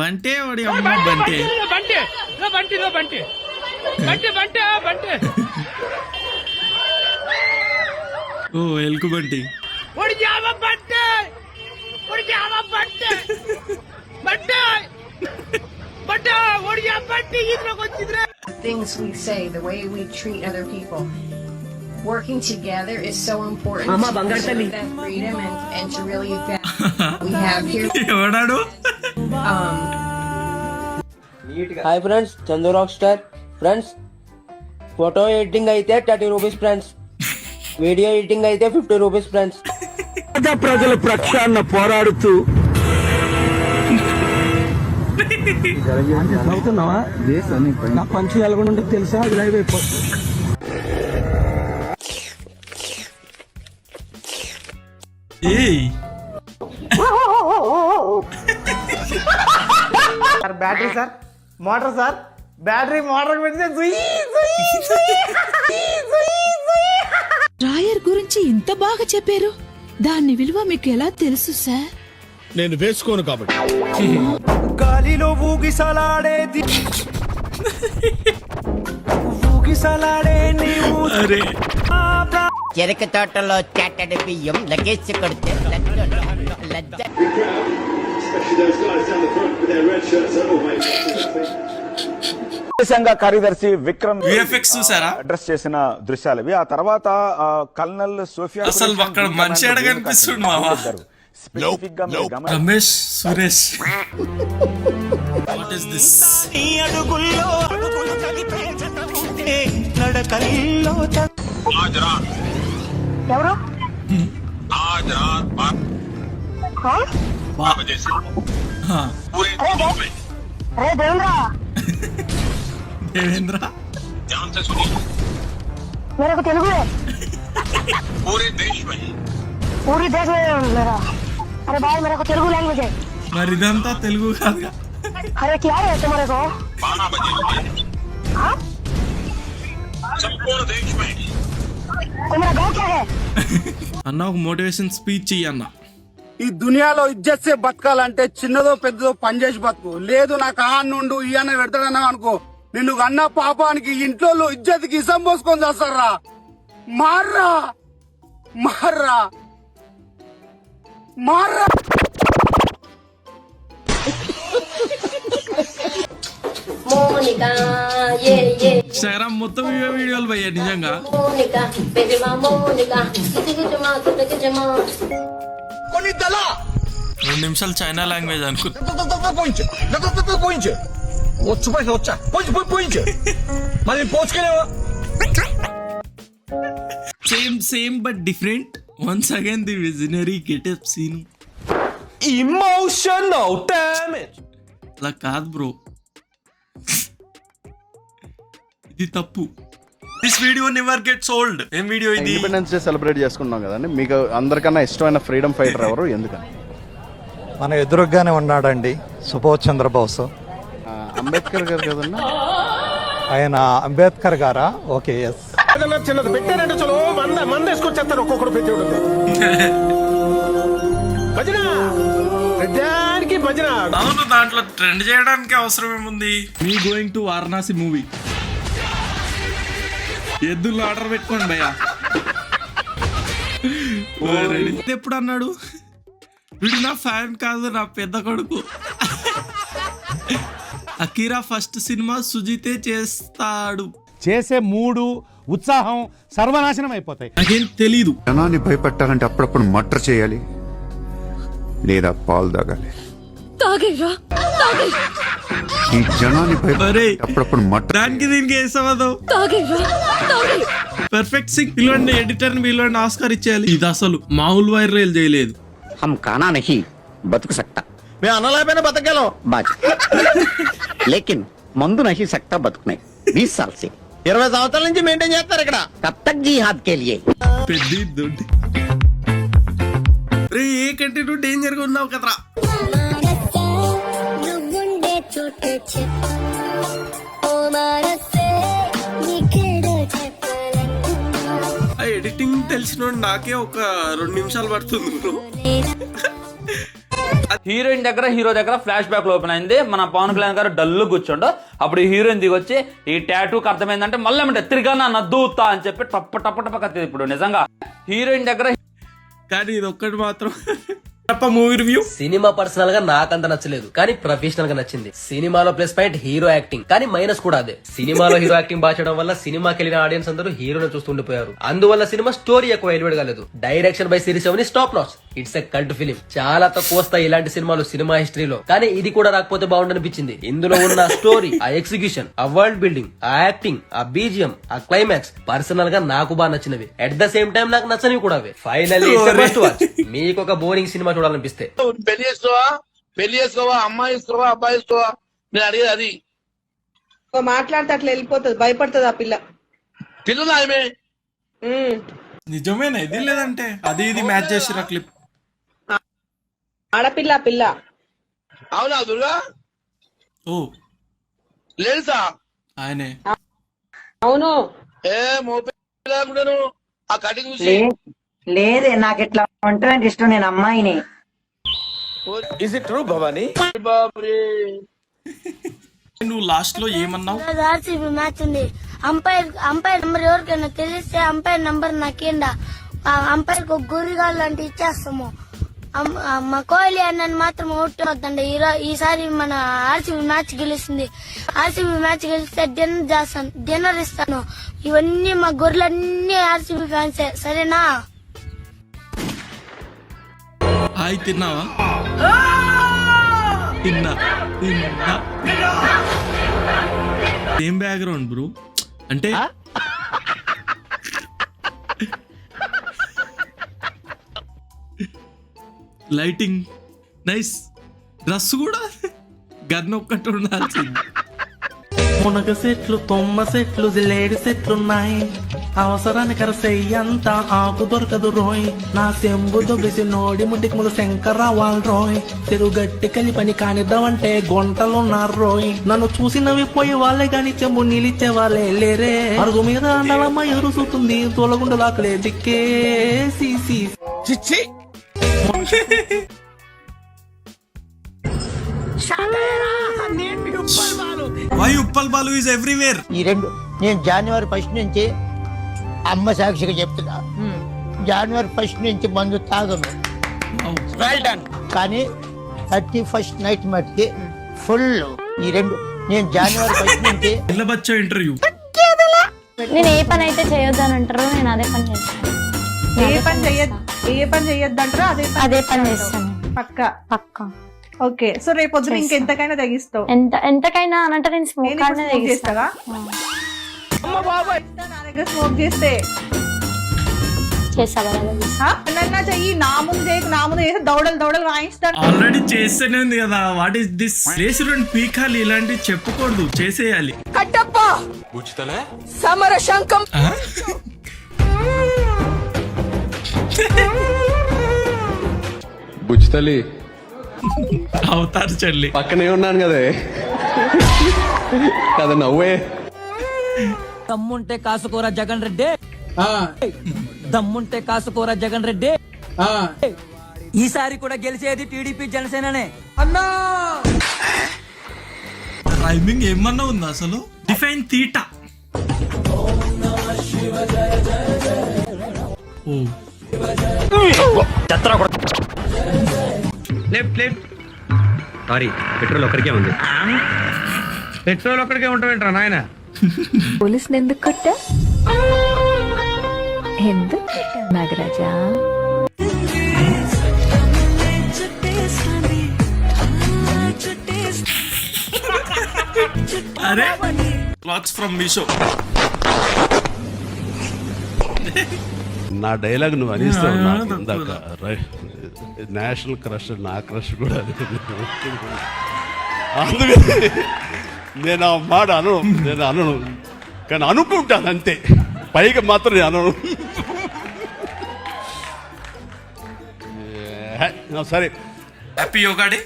బంటే వాడి అమ్మ బంటే ఓ ఎల్కు Bunty Things we say, the way we treat other people. Working together is so important to preserve that freedom and to really we have here. ఎవడాడు hi friends, Chandu rock star. Friends, photo editing అయితే 30 rupees friends, video editing అయితే 50 rupees friends. ప్రజల పక్షాన పోరాడుతూ అవుతున్నావా? నా పంచి ఎలాగొంటే తెలుసా? అది లైవ్ అయిపోతుంది. Battery sir, motor sir, battery motor పెడితే డ్రాయర్ గురించి ఇంత బాగా చెప్పారు. దాని విలువ మీకు ఎలా తెలుసు సార్? నేను వేసుకోను కాబట్టి. గాలిలో ఊగిసలాడేది ఊగిసలాడే నీవు. అరే చెరక తోటలో చాటడి బియ్యం లగేజ్ కొడితే లజ్జ. సంఘ కార్యదర్శి విక్రమ్ విఎఫ్ఎక్స్ చూసారా? అడ్రస్ చేసిన దృశ్యాలు ఇవి. ఆ తర్వాత కల్నల్ సోఫియా అసలు అక్కడ మనిషి ఎడ కనిపిస్తుండు మావా. స్పెసిఫిక్ గా మీరు గమనించాలి. Ramesh Suresh what is this? ఎవరు? దేవేంద్ర मेरे को तेलुगु है पूरे देश में मेरा. अरे भाई मेरे को तेलुगु लैंग्वेज है. మరి ఇదంతా తెలుగు కాదుగా. अरे क्या है तुम्हारे को? तुम्हारा गाँव क्या है? అన్న ఒక మోటివేషన్ స్పీచ్ ఇయ్యి అన్న. ఈ దునియాలో ఇజ్జత్ సే బతకాలంటే చిన్నదో పెద్దదో పనిచేసి బతుకు. లేదు నాకు నుండు ఇయ్యన్న పెడతాడన్నావు అనుకో, నిన్ను అన్న పాపానికి ఇంట్లో ఇజ్జత్కి ఇసం పోసుకొని చేస్తారా. మార్రా మార్రా మార్రా. మోనికా ఏ ఏ ఇన్స్టాగ్రామ్ మొత్తం ఇవే వీడియోలు పోయా నిజంగా. మోనికా బేబీమా మోనికా కిచకిచమా కిచకిచమా. 2 నిమిషాలు చైనా లాంగ్వేజ్ అనుకుంటా. Same but different. Once again the visionary getup scene. Emotional damage. అలా కాదు బ్రో, ఇది తప్పు. This video never gets old. ఏం వీడియో ఇది? ఇండిపెండెన్స్ డే సెలబ్రేట్ చేసుకున్నాం కదండి. మీకు అందరికన్నా ఇష్టమైన ఫ్రీడమ్ ఫైటర్ ఎవరు, ఎందుకని? మన ఎదురుగానే ఉన్నాడండి సుభాష్ చంద్రబోస్. అంబేద్కర్ గారు కదన్నా. ఆయన అంబేద్కర్ గారా? Okay, yes. చిన్నది పెట్టారంటే చలో మంద వేసుకొచ్చేస్తారు ఒక్కొక్కడు పెట్టి భజన ప్రజానికి భజన. అవును, దాంట్లో ట్రెండ్ చేయడానికి అవసరం ఏముంది? మీ గోయింగ్ టు వారణాసి మూవీ. ఎద్దులు ఆర్డర్ పెట్టుకోండి భయ్యా. ఎప్పుడు అన్నాడు వీడు నా ఫ్యాన్ కాదు, నా పెద్ద కొడుకు. అకీరా ఫస్ట్ సినిమా సుజితే చేస్తాడు. చేసే మూడు ఉత్సాహం సర్వనాశనం అయిపోతాయి. నాకేం తెలీదు. జనాన్ని భయపెట్టాలంటే అప్పుడప్పుడు మర్డర్ చేయాలి, లేదా పాలు తాగాలి. ఈ జనాన్ని అప్పుడప్పుడు మర్డర్. దానికి దీనికి ఏ సంబంధం? పర్ఫెక్ట్ సింగ్ పిలవండి, ఎడిటర్ ని పిలవండి, ఆస్కార్ ఇచ్చేయాలి. ఇది అసలు మామూలు వైరల్ చేయలేదు. हम खाना नहीं बतक सकता. మేము అనలేకపోయినా బతకగలం. लेकिन मंदु नहीं सकता बतकने. 20 साल से 20 సంవత్సరాల నుంచి మెయింటైన్ చేస్తారు ఇక్కడ. कब तक जिहाद के लिए? రే ఏ కంటిన్యూ డేంజర్ గా ఉన్నావు కదరా. ఆ ఎడిటింగ్ తెలిసిన నాకే ఒక 2 నిమిషాలు పడుతుంది బ్రో. హీరోయిన్ దగ్గర హీరో దగ్గర ఫ్లాష్ బ్యాక్ ఓపెన్ అయింది. మన పవన్ కళ్యాణ్ గారు డల్లు కూర్చోండు. అప్పుడు ఈ హీరోయిన్ దిగొచ్చి ఈ టాటూకి అర్థమైందంటే మళ్ళీ అంటే తిరిగా నద్దుతా అని చెప్పి టప్ప టప్ప టప్ప కత్తి. ఇప్పుడు నిజంగా హీరోయిన్ దగ్గర కానీ ఇది ఒక్కటి మాత్రం మూవీ రివ్యూ. సినిమా పర్సనల్ గా నాకంత నచ్చలేదు, కానీ ప్రొఫెషనల్ గా నచ్చింది. సినిమాలో ప్లస్ పాయింట్ హీరో యాక్టింగ్, కానీ మైనస్ కూడా అదే. సినిమాలో హీరో యాక్టింగ్ బాగా చేయడం వల్ల సినిమాకి వెళ్ళిన ఆడియన్స్ అందరూ హీరోని చూస్తుండిపోయారు. అందువల్ల సినిమా స్టోరీ ఎక్కువ ఎలివేట్ కాలేదు. డైరెక్షన్ బై సిరీస్ అవని స్టాప్ నాట్స్. It's a cult film. చాలా తక్కువ వస్తాయి ఇలాంటి సినిమాలు సినిమా హిస్టరీలో, కానీ ఇది కూడా రాకపోతే బాగుండనిపించింది. ఇందులో ఉన్న స్టోరీ, ఆ ఎగ్జిక్యూషన్, ఆ వరల్డ్ బిల్డింగ్, ఆ యాక్టింగ్, ఆ బీజిఎం, ఆ క్లైమాక్స్ పర్సనల్ గా నాకు బాగా నచ్చినవి. అట్ ద సేమ్ టైం నాకు నచ్చనివి కూడా. ఫైనల్లీ మీకు ఒక బోరింగ్ సినిమా చూడాలనిపిస్తే పెళ్లి చేసుకోవా, అమ్మాయి ఇస్తావా, అబ్బాయి ఇస్తావా, నేను అడిగేది అది. మాట్లాడితే అట్లా వెళ్ళిపోతుంది, భయపడుతుంది ఆ పిల్ల. పిల్లలు ఆమె నిజమేనా ఇది? లేదంటే అది ఇది మ్యాచ్ చేసిరా క్లిప్. ఆడపిల్ల పిల్ల. అవునా దుర్గా? ఓ లేదుసా ఆయనే. అవును. ఏ మోపేను ఆ కటింగ్ చూసి. లేదే, నాకు ఇట్లా ఉంటానంటే ఇష్టం. నేను అమ్మాయిని. Is it true Bhavani? బాబ్రే నువ్వు లాస్ట్ లో ఏమన్నావు? ఆర్సీబీ మ్యాచ్ ఉంది. అంపైర్ నంబర్ ఎవరికైనా తెలిస్తే అంపైర్ నంబర్ నాకేండా, అంపైర్ కు గురిగాళ్ళు లాంటి ఇచ్చేస్తాము. మా కోహ్లీ అన్నని మాత్రం అవుట్ అవుతుండే. ఈసారి మన ఆర్సీబీ మ్యాచ్ గెలుస్తుంది. ఆర్సీబీ మ్యాచ్ గెలిస్తే డిన్నర్ చేస్తాను, డిన్నర్ ఇస్తాను. ఇవన్నీ మా గొర్రెలన్నీ ఆర్సీబీ ఫ్యాన్సే, సరేనా? హాయ్ తిన్నావా? తిన్నా. Same background bro. అంటే లైటింగ్ నైస్. డ్రెస్ కూడా గన్ ఒక్కటి ఉండాల్సింది. మునగ సెట్లు, తొమ్మ సెట్లు, జిలేడు సెట్లున్నాయి. అవసరానికి కరసెయ్యంత ఆకు దొరకదు రోయ్. నా సెంబు దొబ్బేసి నోడి ముడ్డికి ముందు శంకర్ రావాలి రోయ్. చెరుగట్టి కలిపని కానిద్దామంటే గొంటలున్నారు రోయ్. నన్ను చూసినవి పోయి వాళ్ళే గాని చెంబు నీళ్ళిచ్చే వాళ్ళే లేరే. అరుగు మీద అండలమ్మ ఎరుసుతుంది, తోలగుండలాకలే దిక్కేసి. Why Uppal Balu is everywhere. ఈ రెండు నేను జనవరి 1 నుంచి అమ్మ సాక్షిగా చెప్తున్నా, జనవరి 1 నుంచి మందు తాగను. కానీ 31st నైట్ మట్టికి ఫుల్. ఈ రెండు నేను జనవరి 1 నుంచి బచ్చా ఇంటర్వ్యూ. నేను ఏ పని అయితే చేయొద్దని అంటారో నేను అదే పని చేస్తాను. ఏ పని చెయ్యొద్దంటారో అదే పని చేస్తాను. పక్కా. ఓకే. సో రేపు పొద్దున ఇంకెంతకైనా తగ్గిస్తావు? ఎంతకైనా అనంటే నేను స్మోక్ చేస్తావా? స్మోక్ చేస్తే చెయ్యి. నా ముందు చేసి దౌడలు వాయిస్తాను. ఆల్రెడీ చేస్తేనే ఉంది కదా. What is this? చేసి పీకాలి, ఇలాంటివి చెప్పకూడదు, చేసేయాలి. సమర శంఖం. బుజ్జితల్లి అవుతారు చెల్లి. పక్కనే ఉన్నాను కదే కదా, నవ్వే. దమ్ముంటే కాసుకోరా జగన్ రెడ్డి, దమ్ముంటే కాసుకోరా జగన్ రెడ్డి. ఈసారి కూడా గెలిచేది టీడీపీ జనసేననే అన్నా. టైమింగ్ ఏమన్నా ఉందా అసలు? Define theta. సారీ, పెట్రోల్ ఒక్కడికే ఉంది. పెట్రోల్ ఒక్కడికే ఉంటావేంట్రా నాయన? పోలీసులు ఎందుకు కొట్టా? ఎందుకు నాగరాజా? అరే క్లాత్స్ ఫ్రమ్ మీషో. నా డైలాగ్ నువ్వు అనిస్తావు నాకు ఇందాక. నేషనల్ క్రష్, నా క్రష్ కూడా అందుకని నేను ఆ మాట అనను, కానీ అనుకుంటాను అంతే. పైగా మాత్రం నేను అనను. సరే, హ్యాపీ యోగా డే.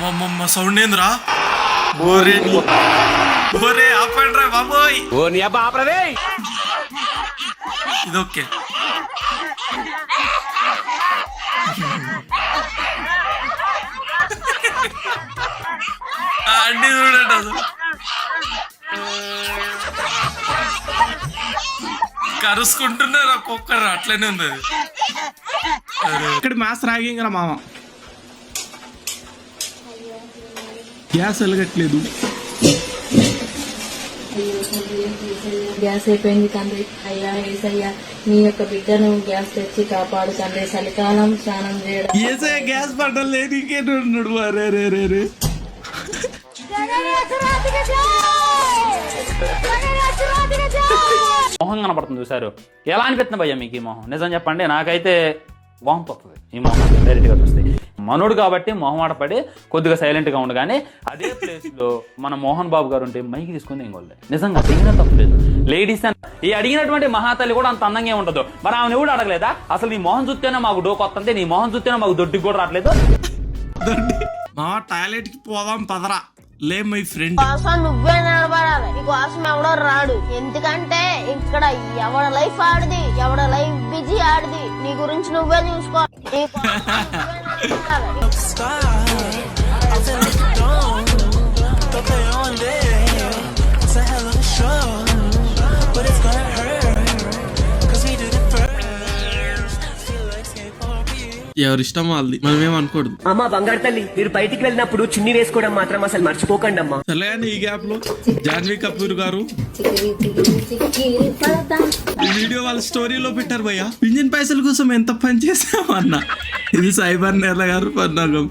అమ్మమ్మ సౌండ్ ఏంద్రా? ఓరే ఆపండ్రా బాబోయ్. ఇది ఓకే. అన్ని చూడండి అసలు కరుసుకుంటున్నారు ఒక్కొక్కరు, అట్లనే ఉంది అది. ఇక్కడ మ్యాథ్స్ ర్యాగింగ్ రా మామ. గ్యాస్ వెలగట్లేదు. గ్యాస్ అయిపోయింది తండ్రి. అయ్యా ఏసయ్యా, నీ యొక్క బిడ్డను గ్యాస్ తెచ్చి కాపాడు తండ్రి. చలికాలం స్నానం చేయడం. ఏసయ్య గ్యాస్ పడ్డం లేదు, ఇంకేంటున్నాడు. అరే రే రే రే. మొహం కనపడుతుంది చూసారు, ఎలా అనిపిస్తుంది భయ్యా మీకు ఈ మొహం? నిజం చెప్పండి, నాకైతే వాంతి వస్తుంది ఈ మొహం డైరెక్ట్ గా చూస్తే. మనోడు కాబట్టి మొహమాట పడి కొద్దిగా సైలెంట్ గా ఉండు, కానీ అదే ప్లేస్ లో మన మోహన్ బాబు గారు ఉంటే మైకి తీసుకుంది ఇంకోళ్ళే. నిజంగా అడిగిన తప్పలేదు. లేడీస్ ఈ అడిగినటువంటి మహాతల్లి కూడా అంత అందంగా ఉండదు. మరి ఆమె ఎవడు అడగలేదా అసలు? నీ మొహం చూస్తేనే మాకు డోకు వస్తుంది, నీ మొహం చూస్తేనే మాకు దొడ్డికి కూడా రావట్లేదు. మా టాయిలెట్ కి పోదాం పదరా, లే మై ఫ్రెండ్. నువ్వే నిలబడాలి, నీకోసం ఎవడో రాడు. ఎందుకంటే ఇక్కడ ఎవడ లైఫ్ ఆడిది, ఎవడ లైఫ్ బిజీ ఆడిది. నీ గురించి నువ్వే చూసుకో. ఎవరిష్టం వాళ్ళది, మనమేం అనుకోడు. అమ్మా బంగారు తల్లి, మీరు బయటికి వెళ్ళినప్పుడు చున్నీ వేసుకోవడం మాత్రం అసలు మర్చిపోకండి అమ్మా. సరేగాని ఈ గ్యాప్ లో జాన్వీ కపూర్ గారు ఈ వీడియో వాళ్ళ స్టోరీలో పెట్టారు భయ్య. పింఛన్ పైసల కోసం ఎంత పని చేసామన్నా. ఇది సైబర్ నేల గారు పన్నాగం.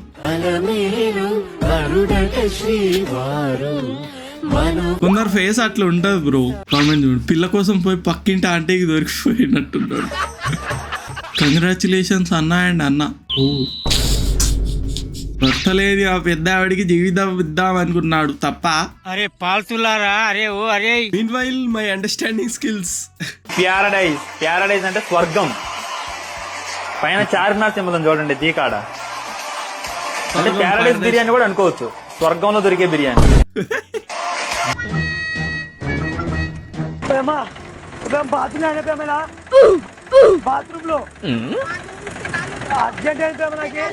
కొందరు ఫేస్ అట్లా ఉంటది బ్రో. కామెంట్ చూడు, పిల్ల కోసం పోయి పక్కింటి ఆంటీకి దొరికిపోయినట్టున్నాడు. కంగ్రాచులేషన్స్ అన్నా అండ్ అన్న. భర్త లేదు ఆ పెద్ద ఆవిడికి జీవితం ఇద్దాం అనుకున్నాడు తప్ప. అరే పాల్తులారా, అరే ఓ అరే. Meanwhile my understanding skills. Paradise, Paradise అంటే స్వర్గం. పైన చార్మినార్ సింబల్ చూడండి దీకాడ, అంటే ప్యారడైజ్ బిర్యానీ కూడా అనుకోవచ్చు, స్వర్గంలో దొరికే బిర్యానీ. బాత్రూమ్ లో అర్జెంట్ అయితే మనకి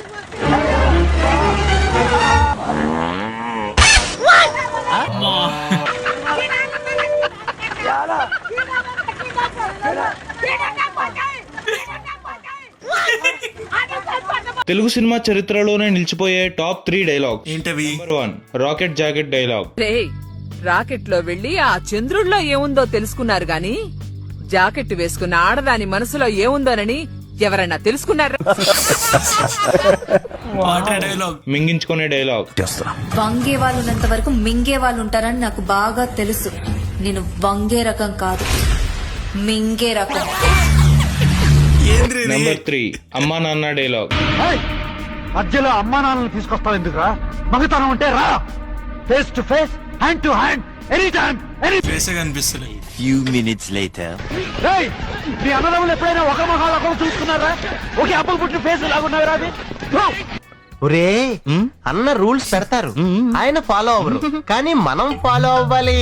తెలుగు సినిమా చరిత్రలోనే నిలిచిపోయే టాప్ 3 డైలాగ్ ఏంటవి? Number 1 rocket jacket dialogue. Rocket లో వెళ్లి ఆ చంద్రుల్లో ఏముందో తెలుసుకున్నారు గాని జాకెట్ వేసుకున్న ఆడదాని మనసులో ఏముందోనని ఎవరైనా తెలుసుకున్నారా? మింగించుకునే డైలాగ్. వంగే వాళ్ళు ఉన్నంత వరకు మింగే వాళ్ళు ఉంటారని నాకు బాగా తెలుసు. నేను వంగే రకం కాదు, మింగే రకం. నెంబర్ 3 అమ్మా నాన్న డైలాగ్. మధ్యలో అమ్మా నాన్నలు తీసుకొస్తావు ఎందుకురా? మగతనం ఉంటే రా, face to face, hand to hand, any time any ఫేసే కనిపిస్తలే. మీ అన్నదమ్ములు ఎప్పుడైనా ఒక మొహాలు ఒకరు చూసుకున్నారా? ఒకే అప్పులు పుట్టిన ఫేస్ లాగున్నారా? అది ఒరే అన్న రూల్స్ పెడతారు, ఆయన ఫాలో అవ్వరు, కానీ మనం ఫాలో అవ్వాలి.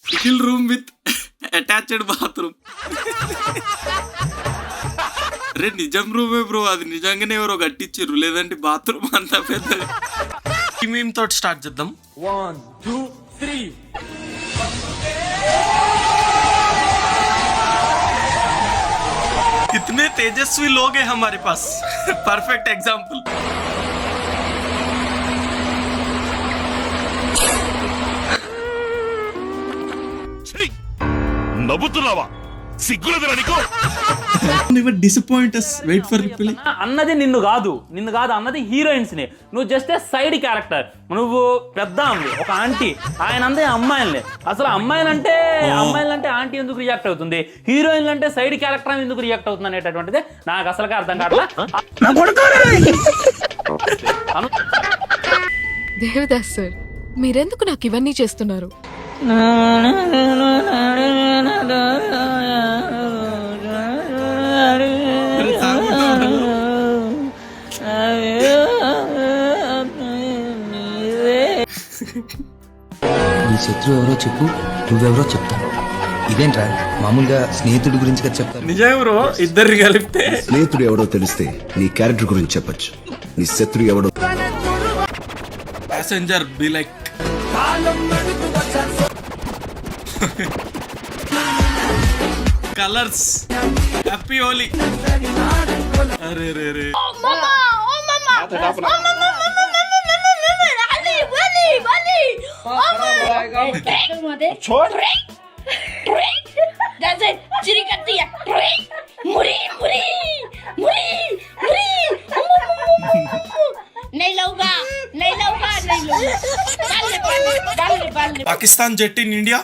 Single room with attached bathroom. అరే నిజం రూమే బ్రో, అది నిజంగానే ఎవరో కట్టించారు, లేదంటే బాత్రూమ్ అంతా పెద్దగా. ఈ మీమ్ తోటి స్టార్ట్ చేద్దాం. 1 2 3. कितने तेजस्वी लोग हैं हमारे पास. Perfect example. నవ్వుతున్నావా? సిగ్గులేదురా నీకు? Never disappoint us. Wait for reply. అన్నది నిన్ను కాదు అన్నది హీరోయిన్స్ ని. నువ్వు జస్ట్ సైడ్ క్యారెక్టర్. నువ్వు పెద్ద ఒక ఆంటీ, ఆయన అందే అమ్మాయిల్ని. అసలు అమ్మాయిలంటే ఆంటీ ఎందుకు రియాక్ట్ అవుతుంది, హీరోయిన్లు అంటే సైడ్ క్యారెక్టర్ ఎందుకు రియాక్ట్ అవుతుంది అనేటటువంటిది నాకు అసలుగా అర్థం కావట్లా. దేవదాస్ సార్, మీరెందుకు నాకు ఇవన్నీ చేస్తున్నారు? నీ శత్రువు ఎవరో చెప్పు, నువ్వెవరో చెప్తా. ఇదేంట్రా మామూలుగా స్నేహితుడి గురించి కదా చెప్తారు. నిజమే బ్రో, ఇద్దరిని కలిపితే స్నేహితుడు ఎవడో తెలిస్తే నీ క్యారెక్టర్ గురించి చెప్పొచ్చు. నీ శత్రువు ఎవడో passenger be like colours happy Holi. అరే రే రే పాకిస్తాన్ జెట్ ఇన్ ఇండియా.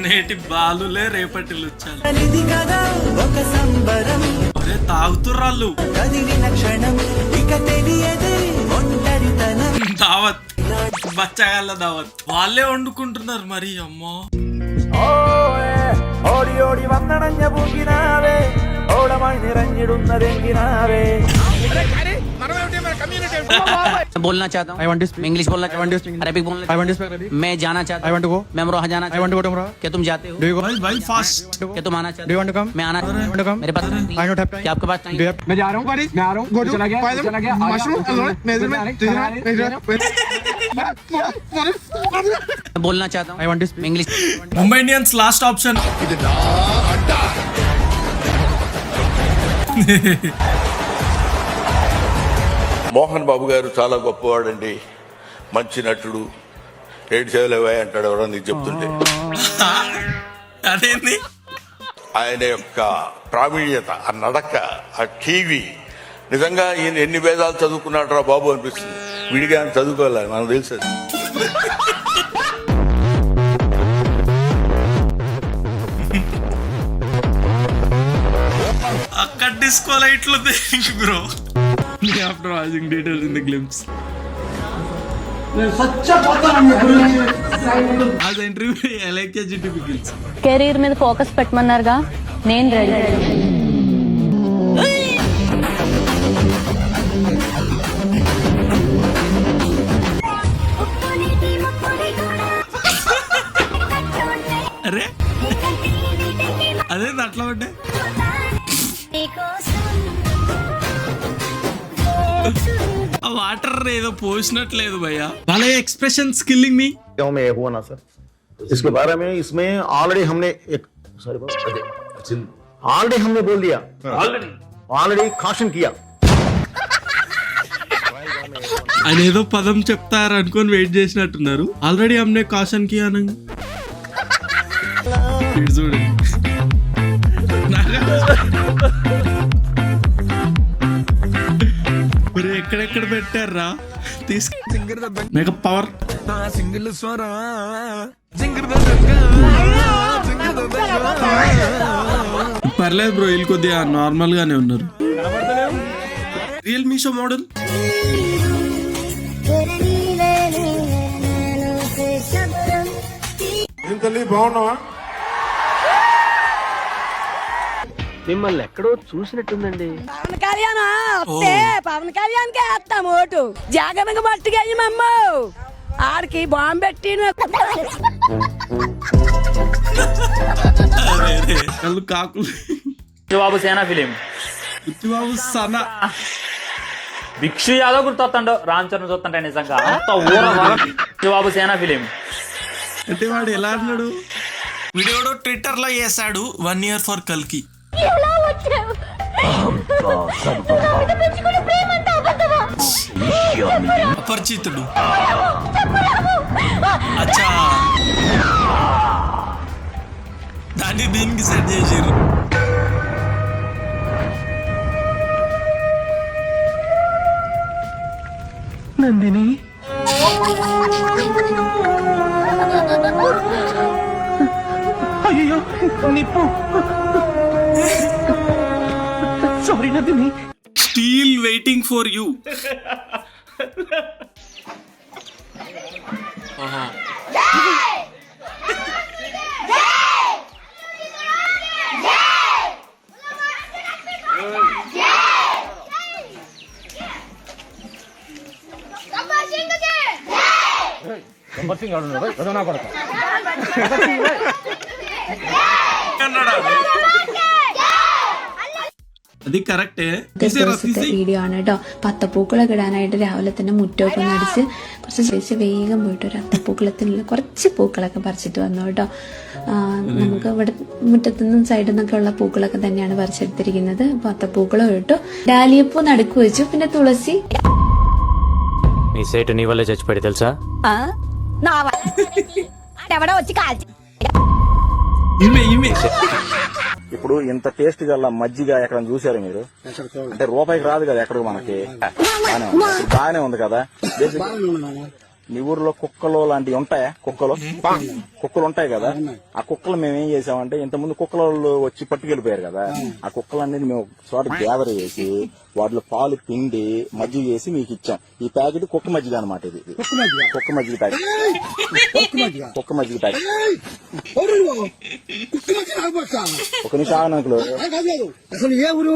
నేటి బాలులే రేపటి లుచ్చాలు. అరే తాగుతుర్రాళ్ళు. దావత్ బచ్చగాళ్ళ దావత్ వాళ్ళే వండుకుంటున్నారు మరి. అమ్మో बोलना चाहता हूँ, इंग्लिश बोलना चाहता हूँ, अरबिक बोलना चाहता हूँ, मैं जाना चाहता हूँ, मैं अमरोहा जाना चाहता हूँ, क्या तुम जाते हो? भाई फास्ट. क्या तुम आना चाहते हो? मैं आना चाहता हूँ, मेरे पास क्या आपके पास टाइम? मैं जा रहा हूँ चला गया बोलना चाहता हूँ, English. Mumbai Indians last option. Mohan Babu గారు చాలా గొప్పవాడండి, మంచి నటుడు. 7 సేవలేవా అంటాడు ఎవరో నీకు చెప్తుంటే. అదేంది ఆయన యొక్క ప్రావీణ్యత, ఆ నడక, ఆ టీవీ, నిజంగా ఈయన ఎన్ని వేదాలు చదువుకున్నాడు రా బాబు అనిపిస్తుంది. విడిగా ఆయన చదువుకోవాలి, మనకు తెలుసు. అక్కడ డిస్కో లైట్లు bro. After watching details in the glimpse. आज इंटरव्यू ఎలైకే జిటి పికిల్స్. కెరీర్ మీద ఫోకస్ పెట్టమన్నారుగా, నేను రెడీ. అరే అదే అట్లా ఉంటే ఆ వాటర్ ఏదో పోసినట్లేదు భయ్యా. భలే ఎక్స్ప్రెషన్ స్కిల్లింగ్ మీ. में हुआ ना सर, इसके बारे में इसमें ऑलरेडी हमने एक ऑलरेडी हमने बोल दिया, ऑलरेडी काशन किया. ఆయన ఏదో పదం చెప్తారు అనుకొని వెయిట్ చేసినట్టున్నారు. ఆల్రెడీ అమ్నే కాషన్ కి అనంగా చూడండి. మరి ఎక్కడెక్కడ పెట్టారా తీసుకు మేకప్ పవర్. పర్లేదు బ్రో, వీళ్ళు కొద్దిగా నార్మల్ గానే ఉన్నారు. Realme show model. బాగున్నావా? మిమ్మల్ని ఎక్కడో చూసినట్టుందండి. పవన్ కళ్యాణ్ వస్తే పవన్ కళ్యాణ్ కే వేస్తాం ఓటు. జాగ్రత్తగా మట్టిగా అయ్యమమ్మ ఆడికి బాంబు పెట్టి కళ్ళు కాకులు. బాబు సేనా ఫిలిం. బాబు సనా. భిక్షు యాదవ్ గుర్తొస్తాడు రామ్ చరణ్ చూస్తుంటే నిజంగా అంత ఊర. బాబు సేనా ఫిలిం అంటే వాడు ఎలా అన్నాడు? వీడియోలో ట్విట్టర్ లో చేశాడు 1 year ఫర్ కల్కి. అపరిచితుడు. అచ్చా, దాన్ని దీనికి సెట్ చేసారు. నందిని అయ్యో నిప్పు. Sorry Nandini. Steel waiting for you. അത് കറക്റ്റ് വീഡിയോ ആണ് കേട്ടോ. അപ്പൊ അത്തപ്പൂക്കളൊക്കെ ഇടാനായിട്ട് രാവിലെ തന്നെ മുറ്റമൊക്കെ ഒന്ന് അടിച്ച് കുറച്ച് ചേച്ചി വേഗം പോയിട്ട് ഒരു അത്തപ്പൂക്കളത്തിനുള്ള കുറച്ച് പൂക്കളൊക്കെ പറിച്ചിട്ട് വന്നു കേട്ടോ. നമുക്ക് ഇവിടെ മുറ്റത്തുനിന്നും സൈഡിൽ നിന്നൊക്കെ ഉള്ള പൂക്കളൊക്കെ തന്നെയാണ് പറിച്ചെടുത്തിരിക്കുന്നത്. അപ്പൊ അത്തപ്പൂക്കളും ഇട്ടു, ഡാലിയപ്പൂ നടുക്ക് വെച്ചു, പിന്നെ തുളസി. నీ సేటు నీ వల్లే చచ్చిపోయి తెలుసా? ఇప్పుడు ఇంత టేస్ట్ గల మజ్జిగ ఎక్కడ చూసారు మీరు? అంటే రూపాయికి రాదు కదా ఎక్కడ మనకి. బాగానే ఉంది కదా. మీ ఊర్లో కుక్కలు లాంటివి ఉంటాయా? కుక్కలు ఉంటాయి కదా. ఆ కుక్కలు మేము ఏం చేసామంటే, ఇంత ముందు కుక్కలు వచ్చి పట్టుకెళ్ళిపోయారు కదా, ఆ కుక్కలన్నీ మేము చోట గ్యాదర్ చేసి వాటిలో పాలు పిండి మజ్జిగ చేసి మీకు ఇచ్చాం. ఈ ప్యాకెట్ కుక్క మజ్జిగ అనమాట. ఇది కుక్క మజ్జిగ ప్యాకెట్. కుక్క మజ్జిగ ప్యాకెట్. ఒక నిమిషం ఆగనంకులు, అసలు ఏ ఊరు?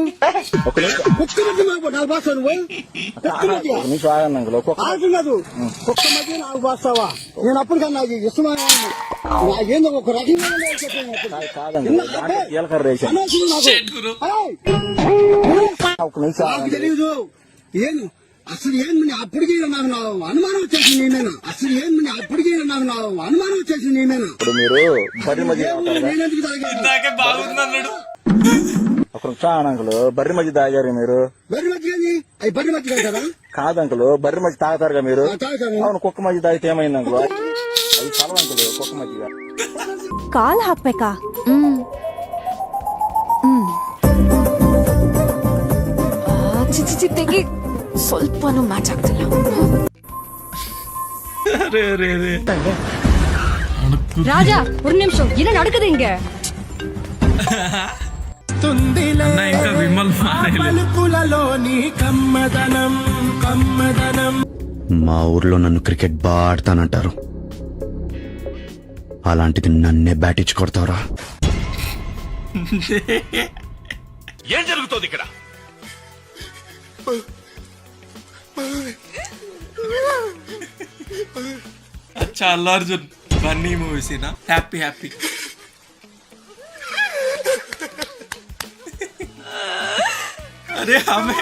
ఒక నిమిషం ఆగనంకులు. కుక్క మధ్య నాకు బాస్తావా? నేను అప్పటికన్నా నాకు ఇష్టమా? నాకేందో ఒక రకమైన కాదండి, జీలకర్ర వేసాను. ఒక నిమిషం తెలియదు. ఏం అసలు ఏంది అప్పటికి నాకు అనుమానం వచ్చేసింది నేనేనా? అసలు ఏంది అప్పటికి నాకు అనుమానం వచ్చేసింది నేనేనా? ఇప్పుడు మీరు బర్రె మజ్జిగ నేనెందుకు తాగాను? బాగుందన్నాడు. ఒక నిమిషం అంకులు, బర్రె మజ్జిగ తాగారు మీరు? బర్రె మజ్జిగ అవి బర్రె మజ్జిగ కదా? కాదు అంకులు, బర్రె మజ్జిగ తాగుతారుగా మీరు? తాగుతాను. అవును, కుక్క మజ్జిగ తాగితే ఏమైంది అంకులు? అది చలవ అంకులు, కుక్క మజ్జిగ. ಕಾಲ್ ಹಾಕ್ಬೇಕಾ? ಚಿತೆಗೆ ಸ್ವಲ್ಪನೂ ಮ್ಯಾಚ್ ಆಗ್ತಿಲ್ಲ. ರಾಜಾ ஒரு நிமிஷம், என்ன நடக்குது இங்க? ఇంకా విమల్ మా ఊర్లో నన్ను క్రికెట్ బాగా ఆడతానంటారు. అలాంటిది నన్నే బ్యాట్ ఇచ్చి కొడతావరా? ఏం జరుగుతోంది ఇక్కడ? అచ్చా, అల్లు అర్జున్ బన్నీ మూవీసేనా? Happy happy. అరే ఆమె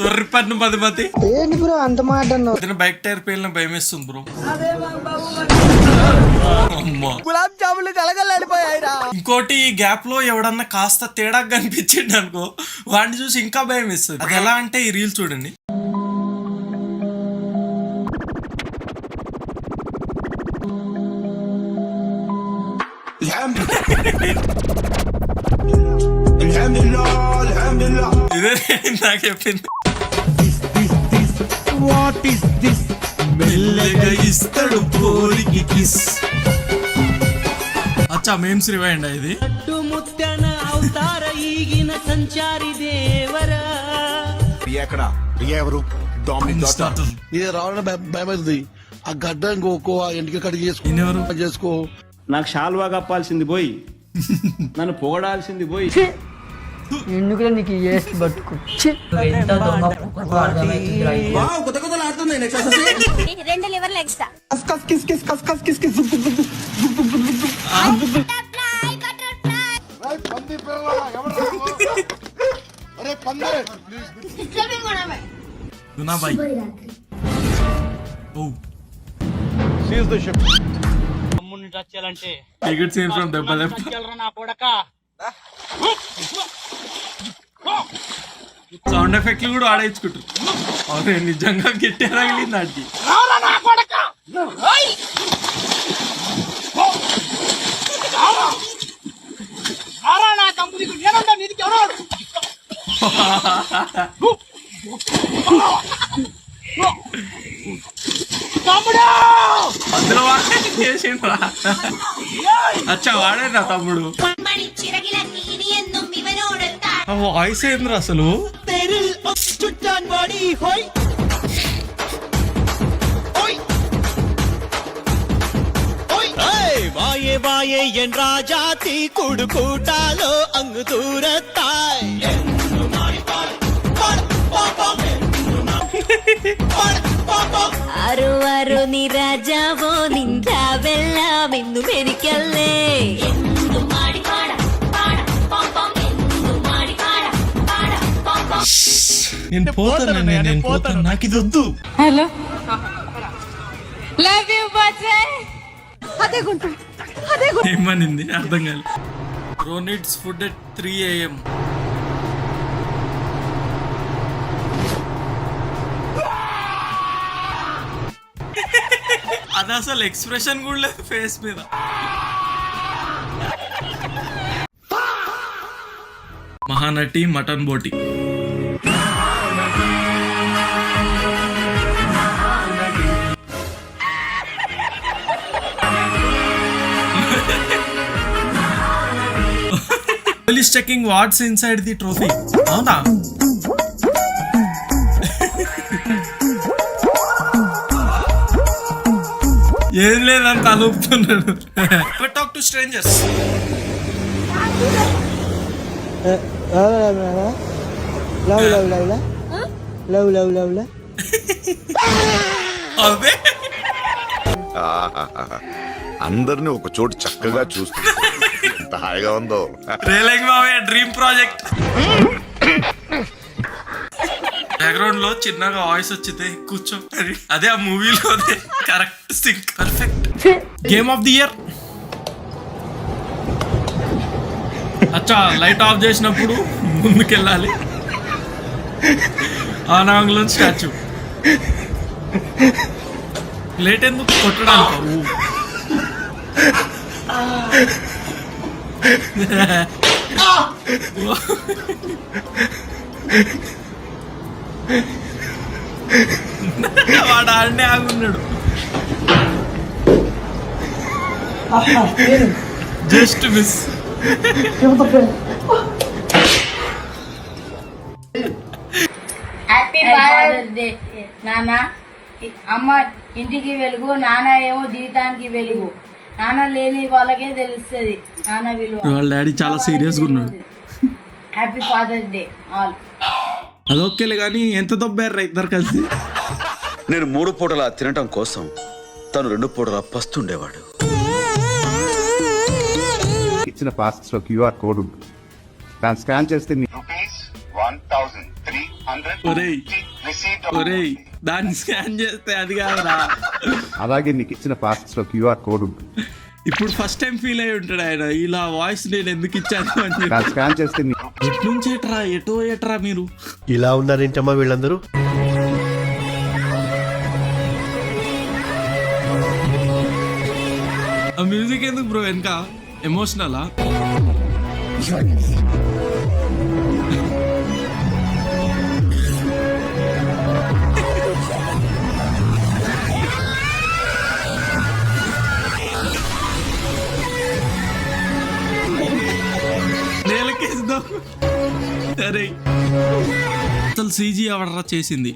తొర్రిపన్ను మధుమతి ఏంటి బ్రో అంత మాట అన్నావు? బైక్ టైర్ పేలిన భయం వేస్తుంది బ్రో. గులాబ్ జాములు కలగలాడిపోయాయిరా. ఇంకోటి ఈ గ్యాప్ లో ఎవడన్నా కాస్త తేడా కనిపించింది అనుకో, వాడిని చూసి ఇంకా భయం వేస్తుంది. అది ఎలా అంటే ఈ రీల్ చూడండి. ఇదే నాకు చెప్పింది. What is this? మెల్లగా ఇస్తాడు పోరికి కిస్. అచ్చా, మేమ్స్ రివైండ్ ఇది. ముత్తన అవతార ఈగిన సంచారి దేవరా. ఎక్కడ ఎవరు? ఇది రావడం భయమవుతుంది. ఆ గడ్డ ఇంకో ఇంటికి కడిగి చేసుకో. నాకు షాల్వా కప్పాల్సింది పోయి, నన్ను పొగడాల్సింది పోయి. ఎందుకు నీకు ఏసి బతుకు 2 లివర్లు ఎక్స్ట్రా. గునాబాయ్. ఓ తమ్ముడిని టచ్ చేయాలంటే టికెట్ సీన్ ఫ్రమ్ దెబ్బ దెబ్బ. నా కొడక సౌండ్ ఎఫెక్ట్లు కూడా ఆడేసుకుంటారు. అవునే, నిజంగా గట్టి తగిలింది ఆడికి. అందులో వాడే చేసిండ్రా. అచ్చా, వాడేనా తమ్ముడు? వాయిస్ ఏంద్రా అసలు? வாயே வாயே என் ராஜாத்தி குடு கூட்டாலோ அங்கு தூரத்தாய் അരു അരു നിരാജാവോ നിഞ്ചാവെല്ലാം എന്നു മെനിക്കല്ലേ నేను పోతాను నాకు ఇది వద్దు. హలో లవ్ యూ బచ్చే అదే గుంట ఏమనింది అర్థం కాదు. Bro needs food at 3 AM. అది అసలు ఎక్స్ప్రెషన్ కూడా లేదు ఫేస్ మీద. మహానటి మటన్ బోటి. Police checking what's inside the trophy. అవునా? ఏం లేదని తలుపుతున్నాడు. Talk to strangers. అదే అందరిని ఒక చోటు చక్కగా చూస్తూ ఎంత హాయిగా ఉందో. రేలింగ్ మావయ్య డ్రీమ్ ప్రాజెక్ట్. బ్యాక్గ్రౌండ్ లో చిన్నగా వాయిస్ వచ్చితే కూర్చో, అదే ఆ మూవీలో correct sync perfect. Game of the year. అచ్చా లైట్ ఆఫ్ చేసినప్పుడు ముందుకెళ్ళాలి. ఆనాంగులం స్టాచ్యూ. లేట్ ఎందుకు కొట్టడానికి? వాడు ఆడనే ఆగున్నాడు. Just miss. Happy father's day నాన్న. అమ్మ ఇంటికి వెలుగు, నాన్న ఏమో జీవితానికి వెలుగు. నాన్న లేని వాళ్ళకే తెలుస్తుంది నాన్న విలువ. వాళ్ళ డాడీ చాలా సీరియస్ గా ఉన్నాడు. Happy father's day all. అదొక్కేలే కానీ ఎంత దొబ్బారు ఇద్దరు కలిసి. నేను 3 పూటలా తినటం కోసం తను 2 పూటలా పస్తుండేవాడు. ఇచ్చిన పాస్ లో క్యూఆర్ కోడ్ ఉంది, దాన్ని స్కాన్ చేస్తే ఒరేయ్ దాన్ని స్కాన్ చేస్తే అది కాదురా. అలాగే నీకు ఇచ్చిన పాస్ లో క్యూఆర్ కోడ్ ఉంది, ఇప్పుడు ఫస్ట్ టైం ఫీల్ అయి ఉంటాడు ఆయన. ఇలా వాయిస్ నేను ఎందుకు ఇచ్చాను అని. దాన్ని స్కాన్ చేస్తే ఎట్నుంచి ఎట్రా మీరు ఇలా ఉన్నారేంటమ్మా వీళ్ళందరూ? ఆ మ్యూజిక్ ఎందుకు బ్రో వెనక? ఎమోషనలా? నేలకేద్దాం. సరే అసలు సీజీ ఎవడరా చేసింది?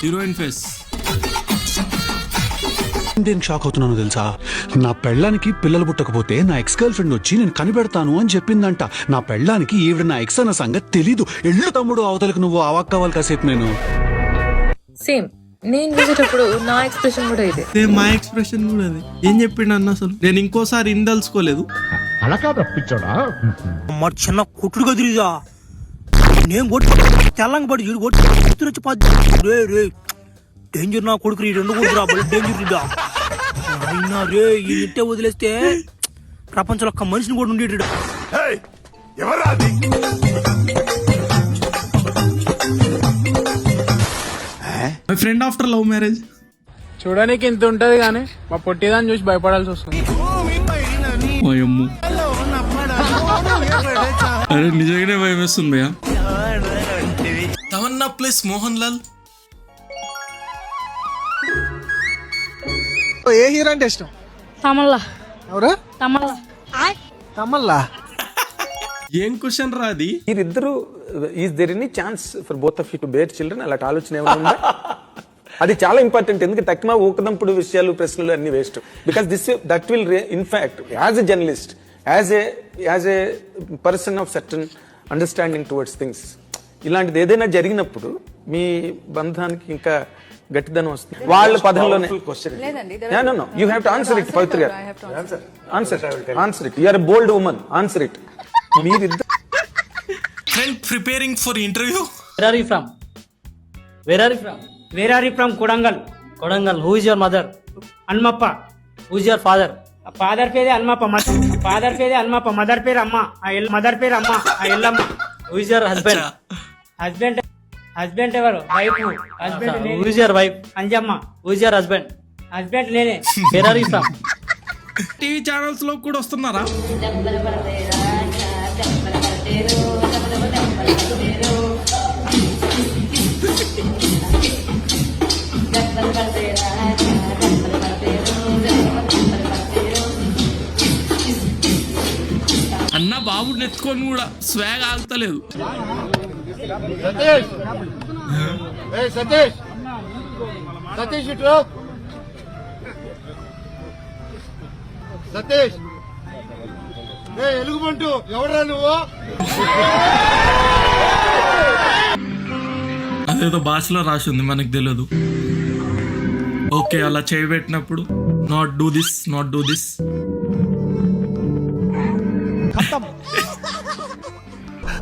Heroine face. నేను షాక్ అవుతున్నాను తెలుసా. నా పెళ్ళానికి పిల్లలు పుట్టకపోతే నా ఎక్స్ గర్ల్ ఫ్రెండ్ వచ్చి నేను కనిపెడతాను అని చెప్పిందంట. నా పెళ్ళానికి ఈవిడ నా ఎక్స్ అన్న సంగతి తెలీదు. ఎళ్ళు తమ్ముడు అవతలకు, నువ్వు అవాక్కవాలి కాసేపు. నేను సేమ్ నేను చూసేటప్పుడు నా ఎక్స్ప్రెషన్ కూడా ఇదే. సేమ్ మా ఎక్స్ప్రెషన్ కూడా అదే. ఏం చెప్పిండు అన్న అసలు? నేను ఇంకోసారి ఇందలుచుకోలేదు. అలా కాదు అప్పించాడా మా చిన్న కుట్లు కదిరిదా నేను కొట్టి తెల్లంగా పడి చూడు కొట్టి వచ్చి పది రే డేంజర్. నా కొడుకు ఈ 2 కొడుకురా డేంజర్ రా అయినా రే. ఈ ఇంటే వదిలేస్తే ప్రపంచంలో ఒక్క మనిషిని కూడా ఉండేటాడు. My friend after love marriage. చూడడానికి ఇంత ఉంటది కానీ మా పొట్టిదాన్ని చూసి భయపడాల్సి వస్తుంది. అరే నిజంగానే భయం వేస్తుంది భయ్యా. తమన్నా ప్లస్ మోహన్ లాల్. ఏ హీరో అంటే ఇష్టం? తమల్లా. ఎవరు? తమల్లా. తమల్లా. ఏం క్వశ్చన్ రా అది? మీరిద్దరు is there any chance for both of you to bear children? అలాంటి ఆలోచన ఏమైనా ఉందా? అది చాలా ఇంపార్టెంట్. ఎందుకంటే తక్కువ ఊకదంపుడు విషయాలు ప్రశ్నలు అన్ని waste. Because that will in fact as a journalist, as a person of certain understanding towards things. ఇలాంటిది ఏదైనా జరిగినప్పుడు మీ బంధానికి ఇంకా గట్టిదనం వస్తుంది. వాళ్ళ పదంలోనే you have to answer it. Pavitra గారు answer it. You are a bold woman, answer it. మీరిద్దరు friend preparing for interview. Where are you from? Kodangal. Who is your mother? Anmappa. Who is your father? Father pere Anmappa. Mother pere Amma. Mother pere Amma. Ellamma. Who is your husband? Husband evaru? Wife. Husband. Who is your wife? Anjamma. Who is your husband? Husband nene. Where are you from? TV channels లో కూడా వస్తున్నారా? అన్న బాబుని ఎత్తుకొని కూడా swag ఆగుతలేదు. Satish ఎలుగుబంటు ఎవరా నువ్వు? అదేదో భాషలో రాసి ఉంది, మనకు తెలియదు. ఓకే, అలా చేయబెట్టినప్పుడు not do this.